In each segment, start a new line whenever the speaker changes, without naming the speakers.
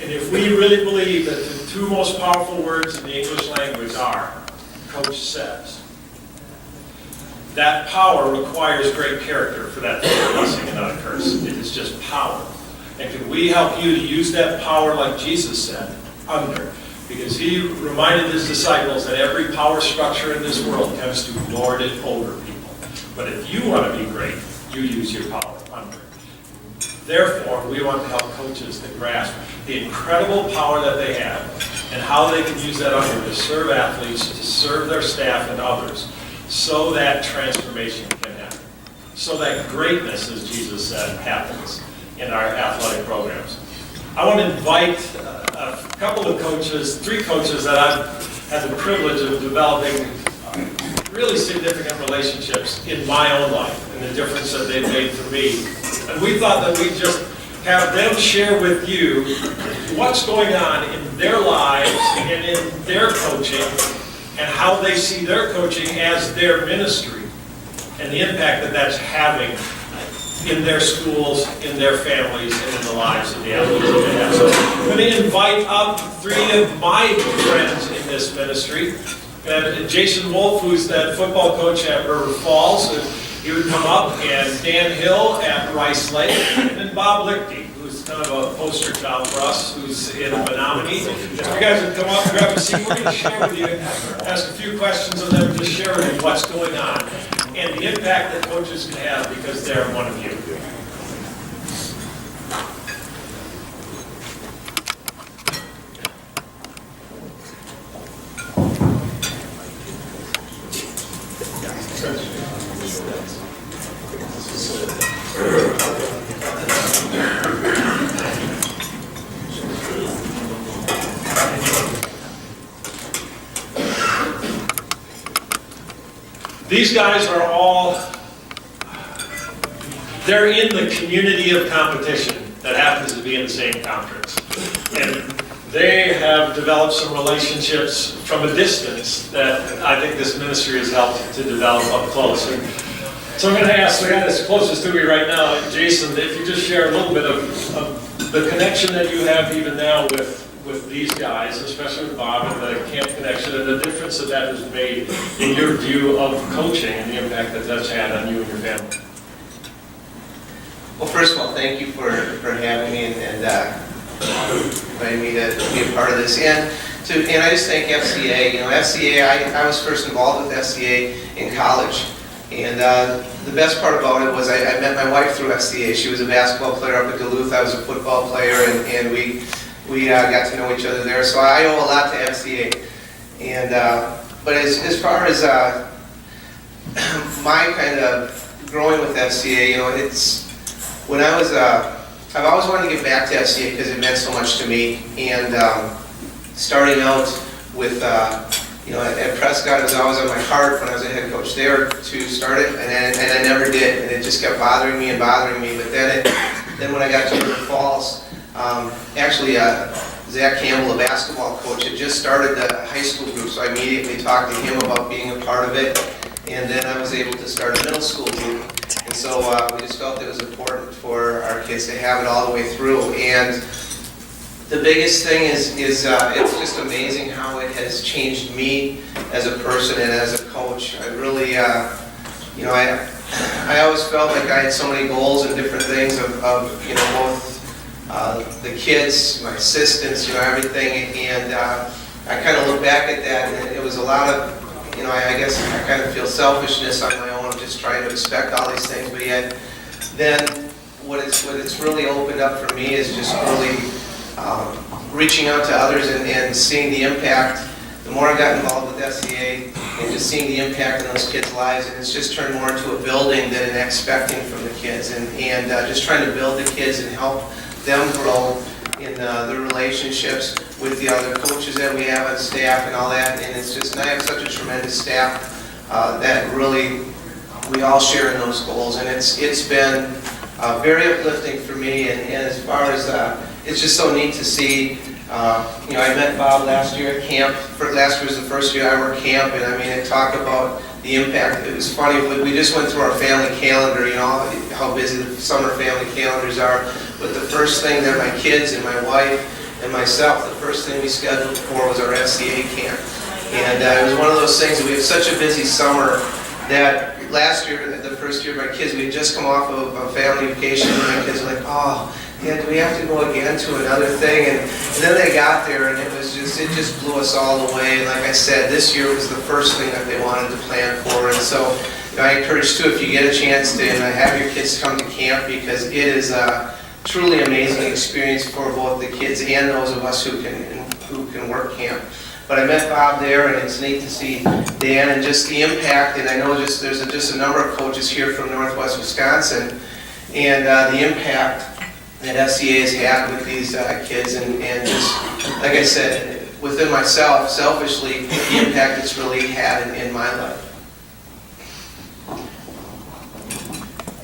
And if we really believe that the two most powerful words in the English language are, Coach says, that power requires great character for that to be a blessing and not a curse. It is just power. And can we help you to use that power like Jesus said, under? Because he reminded his disciples that every power structure in this world tends to lord it over people. But if you want to be great, you use your power under. Therefore, we want to help coaches to grasp the incredible power that they have and how they can use that under to serve athletes, to serve their staff and others, so that transformation can happen. So that greatness, as Jesus said, happens in our athletic programs. I want to invite a couple of coaches, 3 coaches that I've had the privilege of developing really significant relationships in my own life and the difference that they've made for me. And we thought that we'd just have them share with you what's going on in their lives and in their coaching and how they see their coaching as their ministry and the impact that that's having in their schools, in their families, and in the lives of the athletes that they have. So I'm going to invite up 3 of my friends in this ministry. And Jason Wolf, who's that football coach at River Falls, he would come up, and Dan Hill at Rice Lake, and then Bob Lichty, who's kind of a poster child for us, who's in Menomonie. If you guys would come up, grab a seat, we're going to share with you, ask a few questions of them, just share with you what's going on and the impact that coaches can have because they're one of you. These guys are all, they're in the community of competition that happens to be in the same conference. And they have developed some relationships from a distance that I think this ministry has helped to develop up close. And so I'm going to ask the guy that's closest to me right now, Jason, if you just share a little bit of the connection that you have even now with these guys, especially with Bob and the camp connection, and the difference that that has made in your view of coaching and the impact that that's had on you and your family.
Well, first of all, thank you for having me and inviting me to be a part of this. And I just thank FCA. You know, FCA, I was first involved with FCA in college. And the best part about it was I met my wife through FCA. She was a basketball player up at Duluth. I was a football player, and we got to know each other there. So I owe a lot to FCA. And but as far as my kind of growing with FCA, you know, it's when I was I've always wanted to get back to FCA because it meant so much to me. And starting out with you know, at Prescott, it was always on my heart when I was a head coach there to start it, and I never did, and it just kept bothering me. But then when I got to River Falls, actually Zach Campbell, the basketball coach, had just started the high school group, so I immediately talked to him about being a part of it, and then I was able to start a middle school group. And so we just felt it was important for our kids to have it all the way through. And the biggest thing is it's just amazing how it has changed me as a person and as a coach. I really, you know, I always felt like I had so many goals and different things of you know, both the kids, my assistants, you know, everything. And I kind of look back at that, and it was a lot of, you know, I guess I kind of feel selfishness on my own, just trying to expect all these things. But yet, then what it's really opened up for me is just really reaching out to others and seeing the impact. The more I got involved with FCA and just seeing the impact on those kids' lives, and it's just turned more into a building than an expecting from the kids, and just trying to build the kids and help them grow in their relationships with the other coaches that we have on staff and all that. And it's just, and I have such a tremendous staff that really we all share in those goals, and it's been very uplifting for me. And as far as it's just so neat to see. You know, I met Bob last year at camp. Last year was the first year I worked camp, and I mean, I talk about the impact. It was funny, we just went through our family calendar, you know, how busy the summer family calendars are. But the first thing that my kids and my wife and myself, the first thing we scheduled for was our FCA camp. And it was one of those things, we had such a busy summer that last year, the first year of my kids, we had just come off of a family vacation, and my kids were like, oh, yeah, do we have to go again to another thing? And then they got there, and it just blew us all away. And like I said, this year was the first thing that they wanted to plan for. And so I encourage too, if you get a chance to have your kids come to camp, because it is a truly amazing experience for both the kids and those of us who can work camp. But I met Bob there, and it's neat to see Dan and just the impact. And I know there's just a number of coaches here from Northwest Wisconsin, and the impact that FCA has had with these kids, and just, like I said, within myself, selfishly, the impact it's really had in my life.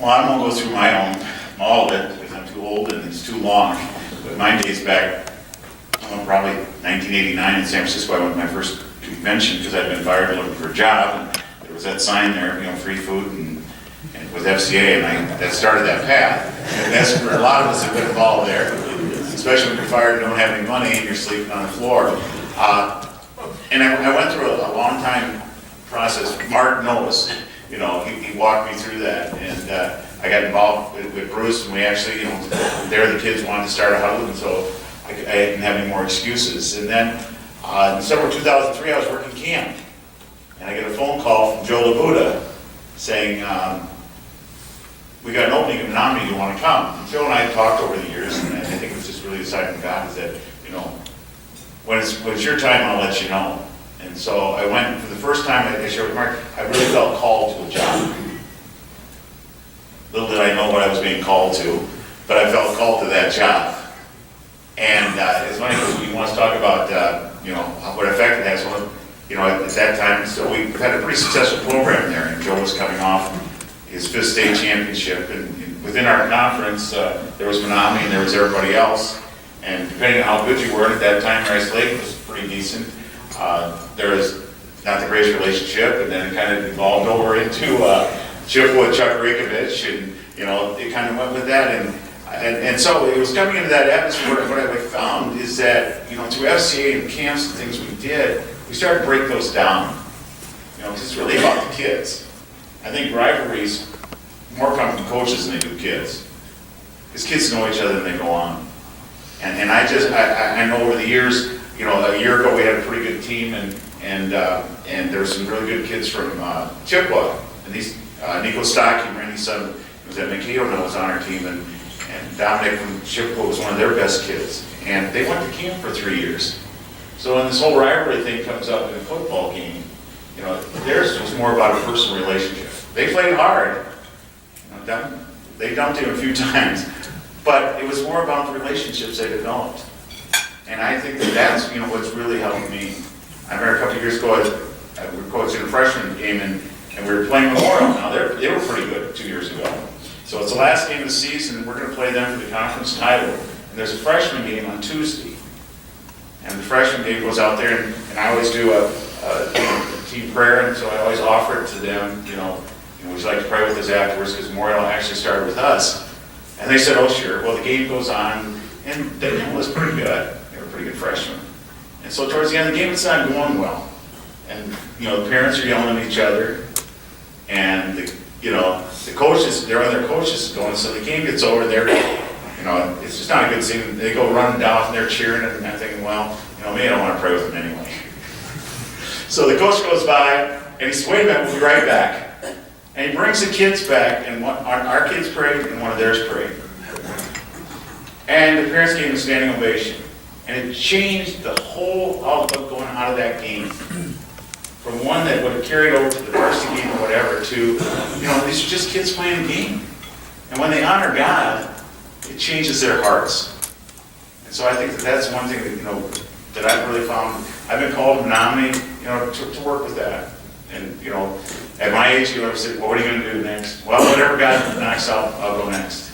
Well, I won't go through all of it, because I'm too old and it's too long. But mine dates back, probably 1989 in San Francisco. I went to my first convention because I'd been fired looking for a job, and there was that sign there, free food and with FCA, and that started that path. And that's where a lot of us have been involved there, especially when you're fired and don't have any money and you're sleeping on the floor. And I went through a long time process. Mark knows, he walked me through that, and I got involved with Bruce, and we actually, there the kids wanted to start a huddle, and so I didn't have any more excuses. And then in December 2003, I was working camp, and I get a phone call from Joe Labuda saying, we got an opening in Menomonie, you want to come? And Joe and I had talked over the years, and I think it was just really decided from God is that, when it's your time, I'll let you know. And so I went, for the first time, I shared with Mark, I really felt called to a job. Little did I know what I was being called to, but I felt called to that job. And it's funny because we want to talk about, what effect it has on, at that time. So we had a pretty successful program there, and Joe was coming off his 5th state championship, and within our conference, there was Menomonie and there was everybody else, and depending on how good you were at that time, Rice Lake was pretty decent. There was not the greatest relationship, and then it kind of evolved over into Chippewa with Chuck Rikovich, and it kind of went with that, and so it was coming into that atmosphere. What I found is that through FCA and camps and things we did, we started to break those down, because it's really about the kids. I think rivalries more come from coaches than they do kids, because kids know each other and they go on. And I know over the years, a year ago we had a pretty good team, and there were some really good kids from Chippewa, and these Nico Stocky, Randy's son, was at Mankato now, was on our team, and Dominic from Chippewa was one of their best kids, and they went to camp for 3 years. So when this whole rivalry thing comes up in a football game, theirs was more about a personal relationship. They played hard. They dumped him a few times, but it was more about the relationships they developed. And I think that's what's really helped me. I remember a couple of years ago, we were coaching a freshman game, and we were playing Memorial. Now they were pretty good 2 years ago. So it's the last game of the season, and we're going to play them for the conference title. And there's a freshman game on Tuesday. And the freshman game goes out there, and I always do a team prayer, and so I always offer it to them, would you like to pray with us afterwards, because Memorial actually started with us. And they said, oh sure. Well, the game goes on, and the game was pretty good. They were pretty good freshmen. And so towards the end of the game, it's not going well. And, the parents are yelling at each other, and the coaches, their other coaches going, so the game gets over there. It's just not a good scene. They go running down and they're cheering, and I'm thinking, well, me, I don't want to pray with them anyway. So the coach goes by, and he says, wait a minute, we'll be right back. And he brings the kids back, and our kids prayed, and one of theirs prayed. And the parents gave him a standing ovation. And it changed the whole outlook going out of that game. From one that would have carried over to the varsity game or whatever to, these are just kids playing a game. And when they honor God, it changes their hearts. And so I think that's one thing that, that I've really found. I've been called to Menomonie, to work with that. And, at my age, you ever say, well, what are you going to do next? Well, whatever God knocks out, I'll go next.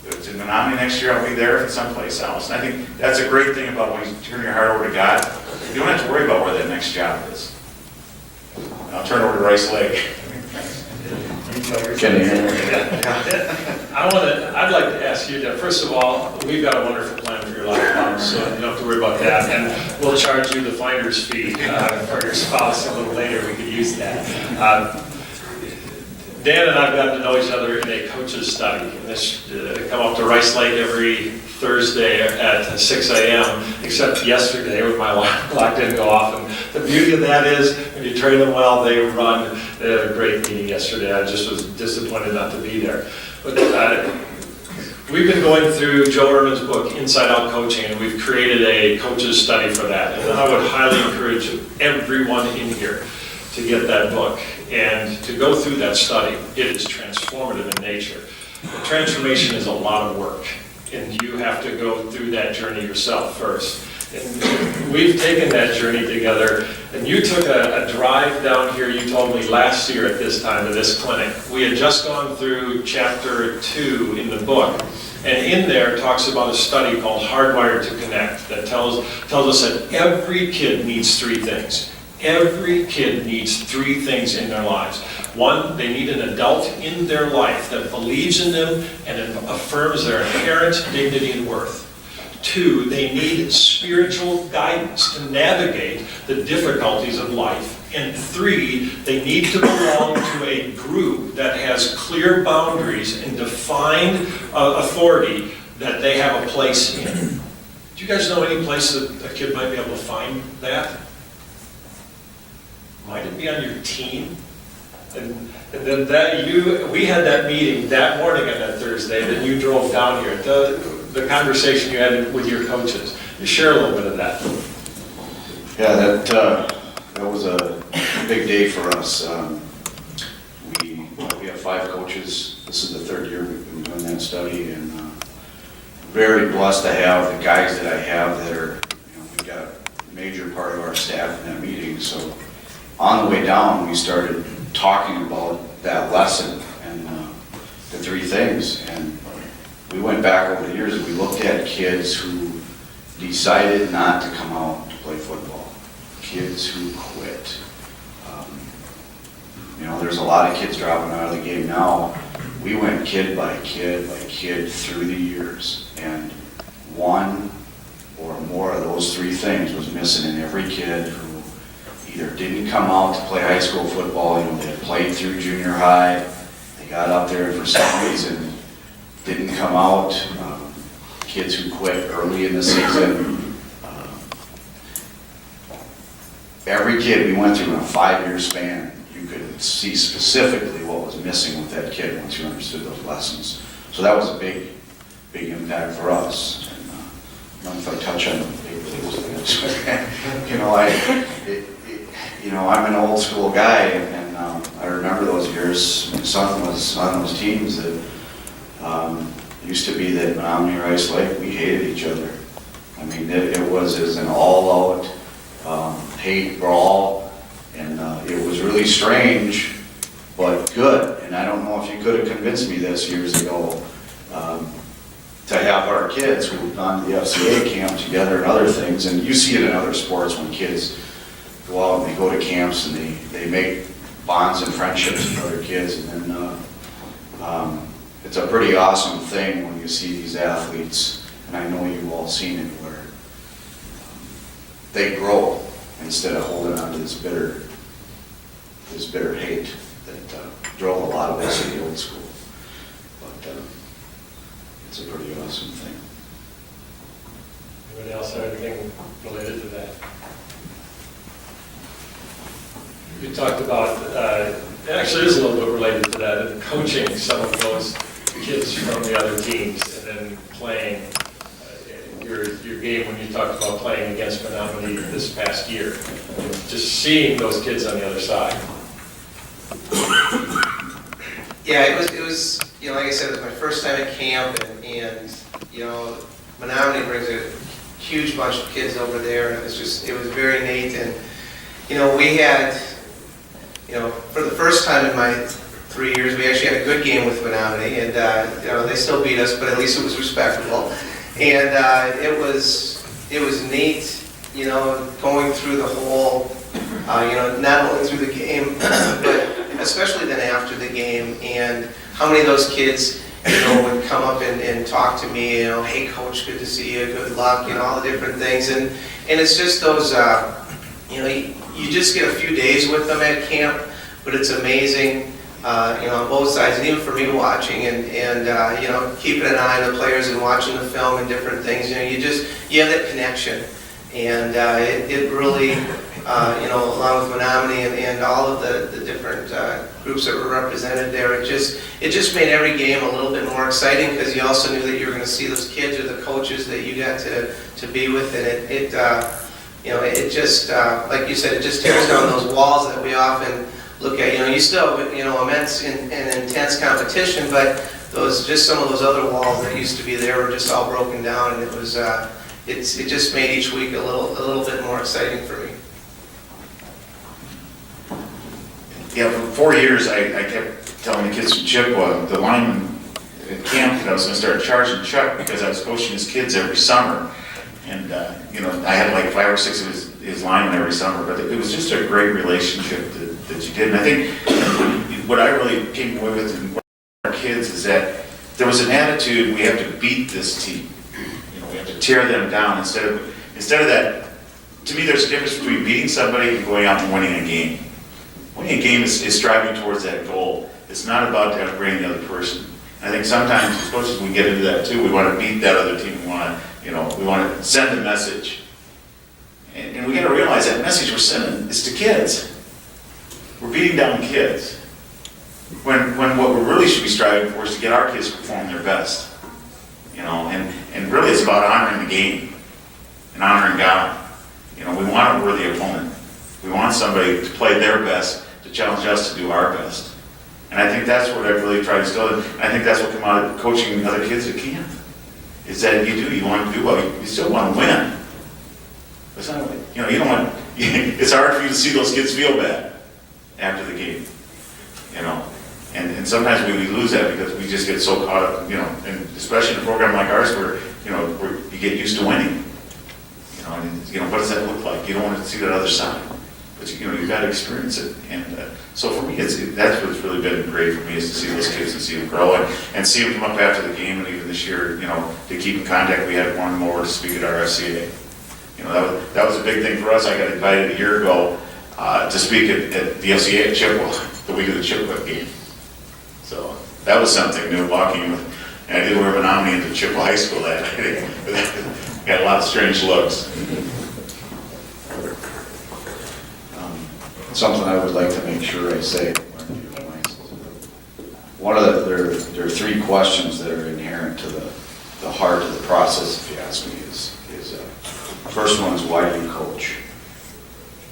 If it's in Menomonie next year, I'll be there. If it's someplace else. And I think that's a great thing about when you turn your heart over to God. You don't have to worry about where that next job is. And I'll turn it over to Rice Lake.
I'd like to ask you, first of all, we've got a wonderful plan for your life, Tom. so you don't have to worry about that. And we'll charge you the finder's fee for your spouse a little later. We could use that. Dan and I have gotten to know each other in a coach's study. And this come up to Rice Lake every Thursday at 6 a.m., except yesterday when my clock didn't go off. And the beauty of that is, when you train them well, they run. They had a great meeting yesterday. I just was disappointed not to be there. But we've been going through Joe Ehrmann's book, Inside Out Coaching, and we've created a coach's study for that. And I would highly encourage everyone in here to get that book and to go through that study. It is transformative in nature. The transformation is a lot of work, and you have to go through that journey yourself first. And we've taken that journey together, and you took a drive down here, you told me last year at this time to this clinic. We had just gone through chapter 2 in the book, and in there it talks about a study called Hardwired to Connect that tells us that every kid needs 3 things. Every kid needs 3 things in their lives. 1, they need an adult in their life that believes in them and affirms their inherent dignity and worth. 2, they need spiritual guidance to navigate the difficulties of life. And 3, they need to belong to a group that has clear boundaries and defined authority that they have a place in. Do you guys know any place that a kid might be able to find that? Might it be on your team? And then we had that meeting that morning on that Thursday, then you drove down here. The conversation you had with your coaches. You share a little bit of that.
Yeah, that was a big day for us. We have 5 coaches. This is the 3rd year we've been doing that study, and very blessed to have the guys that I have that are, we got a major part of our staff in that meeting. So on the way down, we started talking about that lesson and the 3 things. And we went back over the years and we looked at kids who decided not to come out to play football, kids who quit. There's a lot of kids dropping out of the game now. We went kid by kid by kid through the years, and 1 or more of those 3 things was missing in every kid who either didn't come out to play high school football, they had played through junior high, they got out there and for some reason didn't come out, kids who quit early in the season. Every kid we went through in a 5-year span, you could see specifically what was missing with that kid once you understood those lessons. So that was a big impact for us. And, I don't know if I touch on the big things. I'm an old school guy, and I remember those years. My son was on those teams that used to be that Menomonie, Rice Lake, we hated each other. I mean, it was as an all-out hate brawl, and it was really strange, but good. And I don't know if you could have convinced me this years ago to have our kids who've gone to the FCA camp together and other things, and you see it in other sports when kids go out and they go to camps and they make bonds and friendships with other kids, and then it's a pretty awesome thing when you see these athletes, and I know you've all seen it, where they grow instead of holding on to this bitter hate that drove a lot of us in the old school. But it's a pretty awesome thing.
Anybody else have anything related to that? You talked about, it actually is a little bit related to that, and coaching some of those kids from the other teams, and then playing your game when you talked about playing against Menomonie this past year. Just seeing those kids on the other side.
Yeah, it was like I said, it was my first time at camp, and Menomonie brings a huge bunch of kids over there, and it was very neat. And we had, for the first time in my 3 years, we actually had a good game with Menomonie, and they still beat us, but at least it was respectable. And it was neat, going through the whole, not only through the game, but especially then after the game, and how many of those kids would come up and talk to me, hey coach, good to see you, good luck, all the different things. And it's just those, you just get a few days with them at camp, but it's amazing, on both sides, and even for me watching and keeping an eye on the players and watching the film and different things, you have that connection. And it really, along with Menomonie and all of the different groups that were represented there, it just made every game a little bit more exciting because you also knew that you were going to see those kids or the coaches that you got to be with, and it just, like you said, it just tears down those walls that we often look at. You still have, immense and intense competition, but some of those other walls that used to be there were just all broken down, and it was. It just made each week a little bit more exciting for me.
Yeah, for 4 years, I kept telling the kids from Chippewa, the lineman at camp, that I was going to start charging Chuck because I was coaching his kids every summer. And, I had like 5 or 6 of his linemen every summer, but it was just a great relationship that you did. And I think what I really came away with in our kids is that there was an attitude, we have to beat this team. We have to tear them down instead of that. To me, there's a difference between beating somebody and going out and winning a game. Winning a game is striving towards that goal. It's not about downgrading the other person. And I think sometimes as coaches we get into that too. We want to beat that other team. We want to send a message. And we got to realize that message we're sending is to kids. We're beating down kids. When what we really should be striving for is to get our kids to perform their best. And really it's about honoring the game and honoring God. We want a worthy opponent. We want somebody to play their best, to challenge us to do our best. And I think that's what I've really tried to instill. And I think that's what come out of coaching other kids at camp. Is that you want to do well, you still want to win. It's not, you don't want, it's hard for you to see those kids feel bad after the game. And sometimes we lose that because we just get so caught up, and especially in a program like ours where you get used to winning. What does that look like? You don't want to see that other side, but you've got to experience it. And so for me, that's what's really been great for me is to see those kids and see them grow and see them come up after the game. And even this year, to keep in contact, we had one more to speak at our FCA. That was a big thing for us. I got invited a year ago to speak at the FCA at Chippewa, the week of the Chippewa game. So that was something new, walking with, and I did wear Menomonie into Chippewa High School that night. Got a lot of strange looks.
Something I would like to make sure I say. One of there are 3 questions that are inherent to the heart of the process, if you ask me, is first one is why do you coach?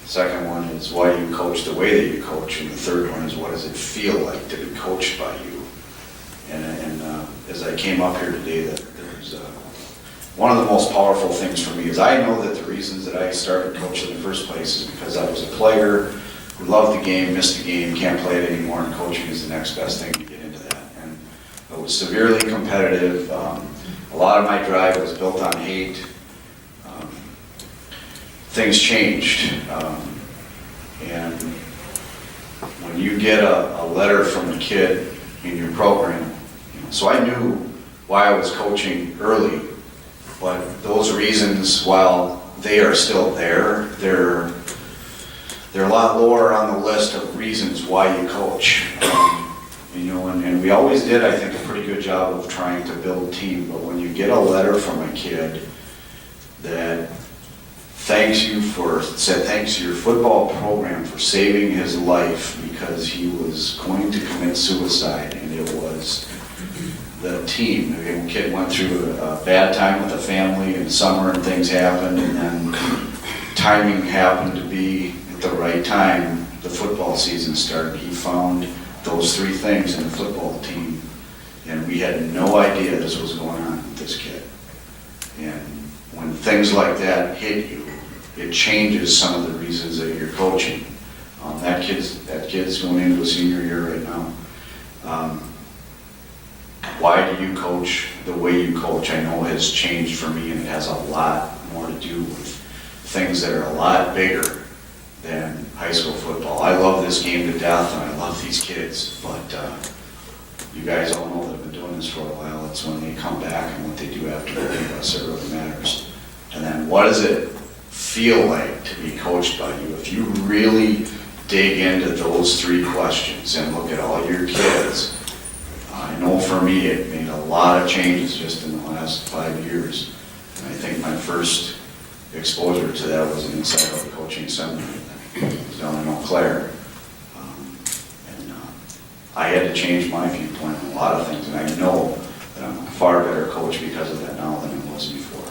Second one is why do you coach the way that you coach? And the third one is what does it feel like to be coached by you? And as I came up here today, that there was one of the most powerful things for me is I know that the reasons that I started coaching in the first place is because I was a player who loved the game, missed the game, can't play it anymore, and coaching is the next best thing to get into that. And I was severely competitive. A lot of my drive was built on hate. Things changed. And when you get a letter from a kid in your program, so I knew why I was coaching early, but those reasons, while they are still there, they're a lot lower on the list of reasons why you coach. And we always did, I think, a pretty good job of trying to build team, but when you get a letter from a kid that said thanks to your football program for saving his life because he was going to commit suicide, and it was the team. The kid went through a bad time with the family in summer and things happened, and then timing happened to be at the right time. The football season started. He found those 3 things in the football team, and we had no idea this was going on with this kid. And when things like that hit you, it changes some of the reasons that you're coaching. That kid's going into a senior year right now. Why do you coach the way you coach? I know has changed for me, and it has a lot more to do with things that are a lot bigger than high school football. I love this game to death, and I love these kids, but you guys all know that I've been doing this for a while. It's when they come back and what they do after the us that really matters. And then what does it feel like to be coached by you? If you really dig into those 3 questions and look at all your kids, I know for me it made a lot of changes just in the last 5 years. And I think my first exposure to that was inside of the coaching seminary down in Eau Claire. I had to change my viewpoint on a lot of things, and I know that I'm a far better coach because of that now than I was before.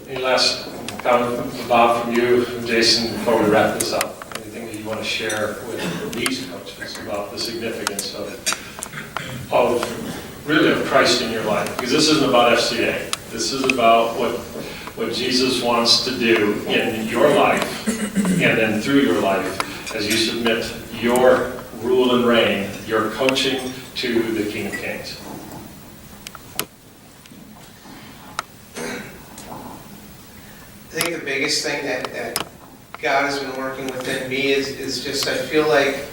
Any last comment, Bob, from you, Jason, before we wrap this up? Anything that you want to share with these coaches about the significance of really of Christ in your life? Because this isn't about FCA. This is about what Jesus wants to do in your life and then through your life as you submit your rule and reign, your coaching to the King of Kings.
I think the biggest thing that God has been working within me is just, I feel like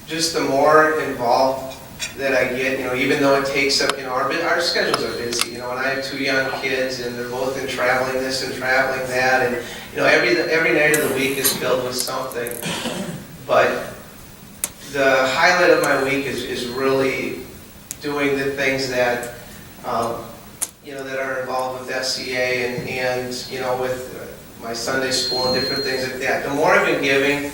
just the more involved that I get, even though it takes up, our schedules are busy, and I have 2 young kids and they're both in traveling this and traveling that, and every night of the week is filled with something. But the highlight of my week is really doing the things that, that are involved with FCA and with my Sunday school and different things like that. The more I've been giving,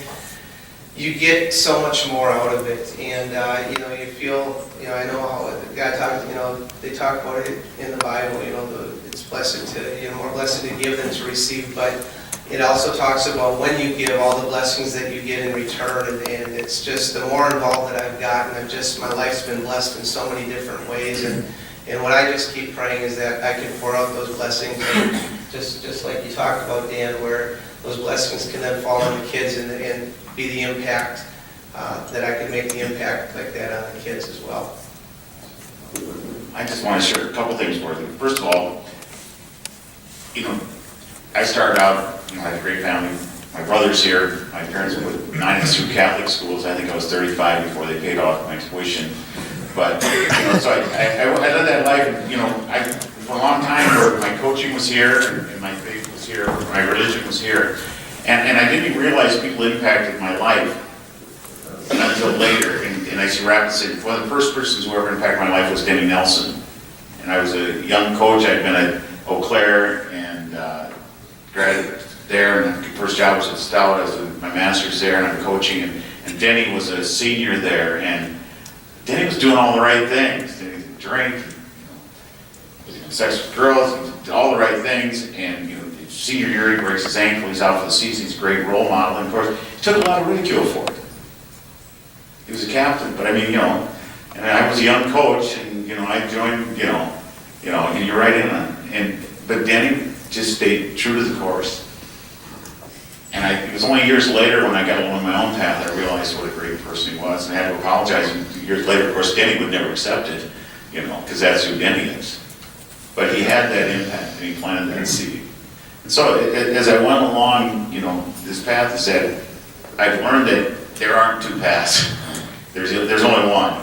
you get so much more out of it. And, you feel, I know how God talks, they talk about it in the Bible, it's blessed to, more blessed to give than to receive. But it also talks about when you give, all the blessings that you get in return, and it's just the more involved that I've gotten, my life's been blessed in so many different ways, and what I just keep praying is that I can pour out those blessings, and just like you talked about, Dan, where those blessings can then fall on the kids and be the impact, that I can make the impact like that on the kids as well.
I just want to share a couple things for you. First of all, I started out, I had a great family. My brother's here. My parents put 9 of us through Catholic schools. I think I was 35 before they paid off my tuition. But, so I led that life, for a long time where my coaching was here, and my faith was here, my religion was here. And I didn't even realize people impacted my life until later. And I see Rapid say, one of the first persons who ever impacted my life was Denny Nelson. And I was a young coach. I'd been at Eau Claire and graduated there. And the first job was at Stout. I was doing my master's there, and I'm coaching. And Denny was a senior there. And Denny was doing all the right things. He drank, sex with girls, he did all the right things. And senior year, he breaks his ankle. He's out for the season. He's a great role model. And of course, he took a lot of ridicule for it. He was a captain, but and I was a young coach, and I joined, and you're right in on it. But Denny just stayed true to the course. And it was only years later when I got along my own path, I realized what a great person he was, and I had to apologize. And years later, of course, Denny would never accept it, because that's who Denny is. But he had that impact, and he planted that seed. And so as I went along, this path is that I've learned that there aren't 2 paths. There's only one.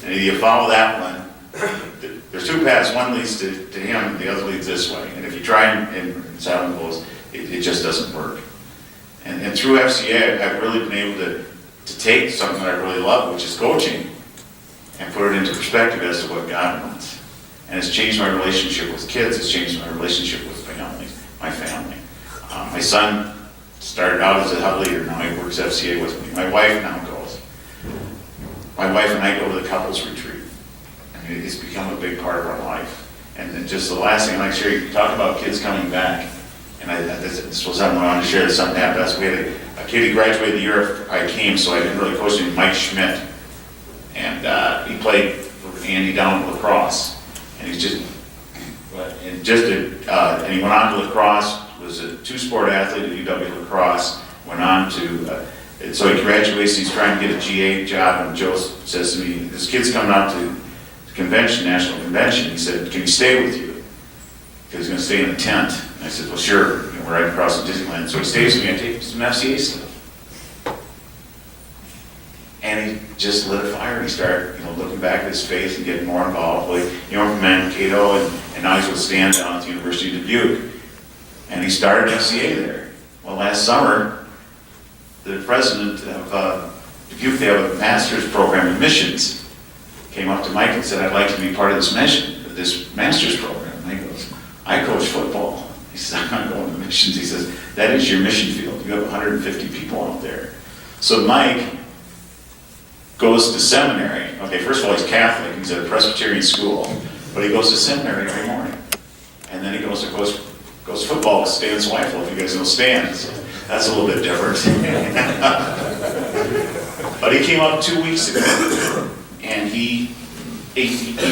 And either you follow that one, there's 2 paths. One leads to him, and the other leads this way. And if you try and sound goes, it just doesn't work. And through FCA, I've really been able to take something that I really love, which is coaching, and put it into perspective as to what God wants. And it's changed my relationship with kids. It's changed my relationship with my family. My son started out as a hub leader. Now he works FCA with me. My wife now goes. My wife and I go to the couples retreat. It's become a big part of our life. And then just the last thing I'd like to share, you talk about kids coming back. And this was something I wanted to share. Something happened. We had a kid who graduated the year I came, so I didn't really coach him, Mike Schmidt. And he played for Andy down at lacrosse. And he's and he went on to lacrosse, was a 2-sport athlete at UW lacrosse, went on to, so he graduates, he's trying to get a GA job, and Joe says to me, this kid's coming out to the convention, national convention. He said, can he stay with you? Because he's going to stay in a tent. And I said, well, sure, we're right across from Disneyland. So he stays with me and takes some FCA stuff. And he just lit a fire, and he started, looking back at his face and getting more involved. Like, you know, from Mankato, and now he's with Stan down at the University of Dubuque. And he started FCA there. Well, last summer, the president of Dubuque, they have a master's program in missions, came up to Mike and said, I'd like to be part of this master's program. And he goes, I coach football. He says, I'm not going to missions. He says, that is your mission field. You have 150 people out there. So Mike goes to seminary. Okay, first of all, he's Catholic. He's at a Presbyterian school. But he goes to seminary every morning. And then he goes football with Stan Zweifel, if you guys know Stan. So that's a little bit different. But he came up 2 weeks ago. And he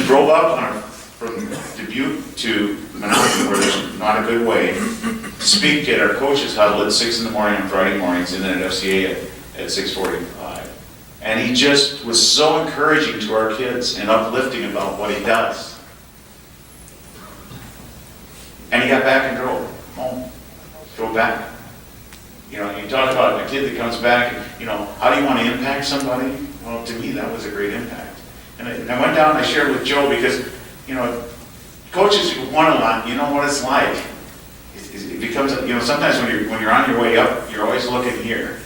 drove up from Dubuque to Menomonie, where there's not a good way, to speak at our coaches huddle at 6 in the morning on Friday mornings, and then at FCA at 6:45. And he just was so encouraging to our kids and uplifting about what he does. And he got back and drove back. You know, you talk about a kid that comes back, and, you know, how do you want to impact somebody? Well, to me, that was a great impact. And I went down and I shared with Joe because, you know, coaches who won a lot, you know what it's like. It becomes, you know, sometimes when you're on your way up, you're always looking here.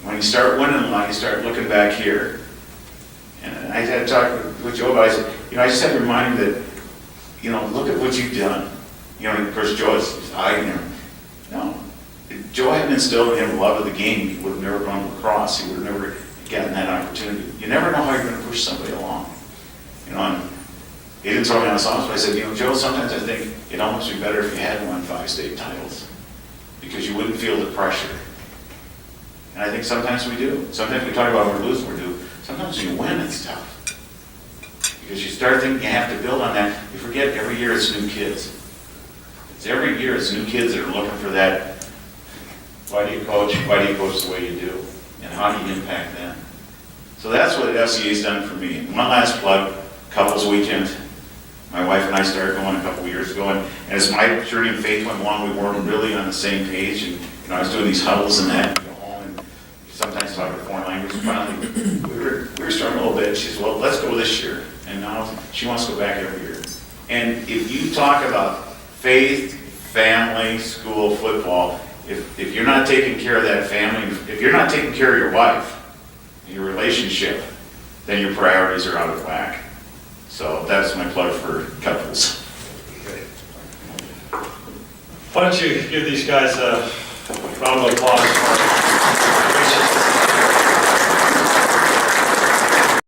When you start winning a lot, you start looking back here. And I had to talk with Joe about it. I said, you know, I just had to remind him that, you know, look at what you've done. You know, and of course, Joe is, no. If Joe hadn't instilled in him a love of the game, he would have never gone to lacrosse. He would have never gotten that opportunity. You never know how you're going to push somebody along. You know, and he didn't throw me on the sauce, but I said, you know, Joe, sometimes I think it'd almost be better if you had won 5 state titles because you wouldn't feel the pressure. And I think sometimes we do. Sometimes we talk about when we're losing, we do. Sometimes when you win, it's tough. Because you start thinking you have to build on that. You forget every year it's new kids. Every year it's new kids that are looking for that. Why do you coach? Why do you coach the way you do? And how do you impact them? So that's what FCA's done for me. And one last plug, couples weekend. My wife and I started going a couple of years ago, and as my journey of faith went along, we weren't really on the same page. And, you know, I was doing these huddles and that, and go home and sometimes talk a foreign language. Finally, we were starting a little bit. She said, well, let's go this year. And now she wants to go back every year. And if you talk about faith, family, school, football, if you're not taking care of that family, if you're not taking care of your wife, your relationship, then your priorities are out of whack. So that's my plug for couples.
Okay. Why don't you give these guys a round of applause?